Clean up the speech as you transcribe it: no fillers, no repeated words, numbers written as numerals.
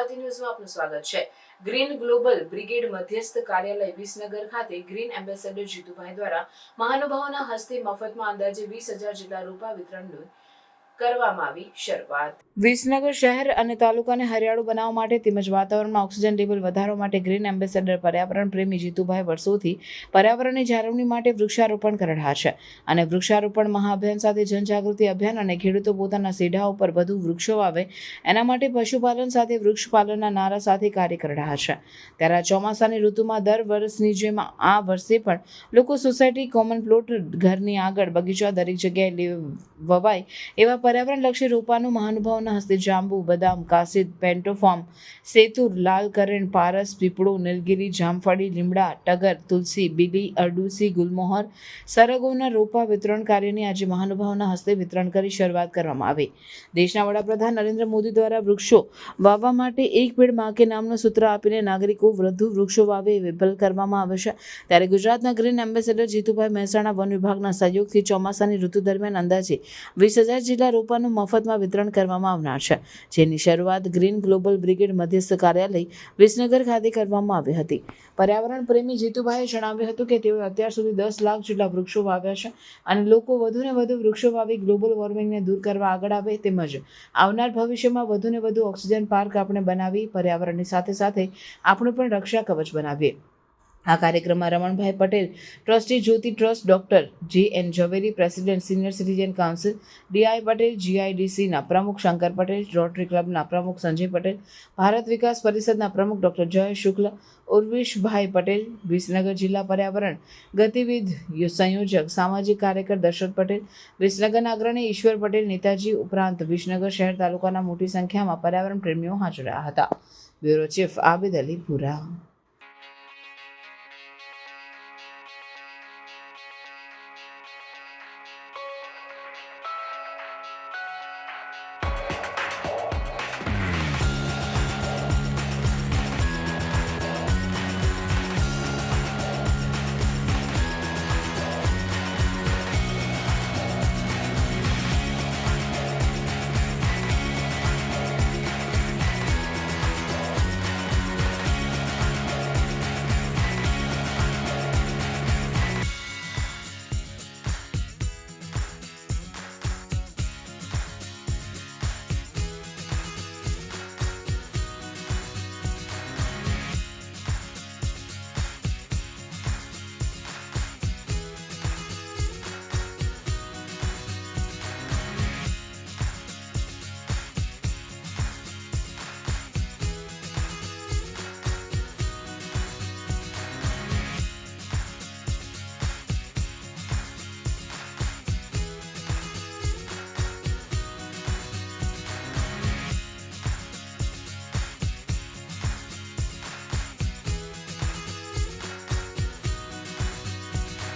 ગુજરાતી ન્યૂઝમાં આપનું સ્વાગત છે। ગ્રીન ગ્લોબલ બ્રિગેડ મધ્યસ્થ કાર્યાલય વિસનગર ખાતે ગ્રીન એમ્બેસેડર જીતુભાઈ દ્વારા મહાનુભાવોના હસ્તે મફતમાં અંદાજે 20,000 જેટલા રોપા વિતરણની કરવામાં આવી શરૂઆત। વિસનગર શહેર અને તાલુકાને હરિયાળું બનાવવા માટે તેમજ વાતાવરણમાં ઓક્સિજન લેવલ વધારવા માટે ગ્રીન એમ્બેસેડર પર્યાવરણ પ્રેમી જીતુભાઈ વર્ષોથી પર્યાવરણની જાળવણી માટે વૃક્ષારોપણ કરી રહ્યા છે અને વૃક્ષારોપણ મહાઅભિયાન સાથે જનજાગૃતિ અભિયાન અને ખેડૂતો પોતાના સેઢા ઉપર વધુ વૃક્ષો વાવે એના માટે પશુપાલન સાથે વૃક્ષપાલનના નારા સાથે કાર્ય કરી રહ્યા છે। ત્યારે આ ચોમાસાની ઋતુમાં દર વર્ષની જેમ આ વર્ષે પણ લોકો સોસાયટી, કોમન પ્લોટ, ઘરની આગળ બગીચા દરેક જગ્યાએ વવાય એવા પર્યાવરણલક્ષી રોપાનું મહાનુભાવોના હસ્તે જાંબુ, બદામ, કાસિદ, પેન્ટોફોર્મ, સેતુર, લાલ કરેણ, પારસ, પીપળો, નીલગિરી, જામફળી, લીમડા, ટગર, તુલસી, બીલી, અરડુસી, ગુલમોહર, સરગવોના રોપા વિતરણ કાર્યની આજે મહાનુભાવોના હસ્તે વિતરણ કરી શરૂઆત કરવામાં આવી। દેશના વડાપ્રધાન નરેન્દ્ર મોદી દ્વારા વૃક્ષો વાવવા માટે એક પેડ માં કે નામનું સૂત્ર આપીને નાગરિકો વધુ વૃક્ષો વાવે એવી પહેલ કરવામાં આવે છે। ત્યારે ગુજરાતના green ambassador Jitubhai Mehsana one વિભાગના સહયોગથી ચોમાસાની ઋતુ દરમિયાન અંદાજે 20,000 જેટલા રોપાનું મફતમાં વિતરણ કરવામાં આવનાર છે, જેની શરૂઆત ગ્રીન ગ્લોબલ બ્રિગેડ મધ્યસ્થ કાર્યાલય વિસનગર ખાતે કરવામાં આવી હતી। પર્યાવરણ પ્રેમી જીતુભાઈએ જણાવ્યું હતું કે તેઓએ અત્યાર સુધી 10 લાખ જેટલા વૃક્ષો વાવ્યા છે અને લોકો વધુને વધુ વૃક્ષો વાવી ગ્લોબલ વોર્મિંગને દૂર કરવા આગળ આવે તેમજ આવનાર ભવિષ્યમાં વધુને વધુ ઓક્સિજન પાર્ક આપણે બનાવી પર્યાવરણની સાથે સાથે આપણે પણ રક્ષા કવચ બનાવીએ। આ કાર્યક્રમમાં Ramanbhai Patel, trustee Jyoti trust, doctor J N. Zaveri, president senior citizen council D I. Patel, જીઆઈડીસીના પ્રમુખ શંકર પટેલ, રોટરી ક્લબના પ્રમુખ સંજય પટેલ, ભારત વિકાસ પરિષદના પ્રમુખ ડોક્ટર જય શુક્લ, ઉર્વિશભાઈ પટેલ, વિસનગર જિલ્લા પર્યાવરણ ગતિવિધ સંયોજક સામાજિક કાર્યકર દશરથ પટેલ, વિસનગરના અગ્રણી ઈશ્વર પટેલ, નેતાજી ઉપરાંત વિસનગર શહેર તાલુકાના મોટી સંખ્યામાં પર્યાવરણ પ્રેમીઓ હાજર રહ્યા હતા। બ્યુરો ચીફ આબિદ અલી ભુરા।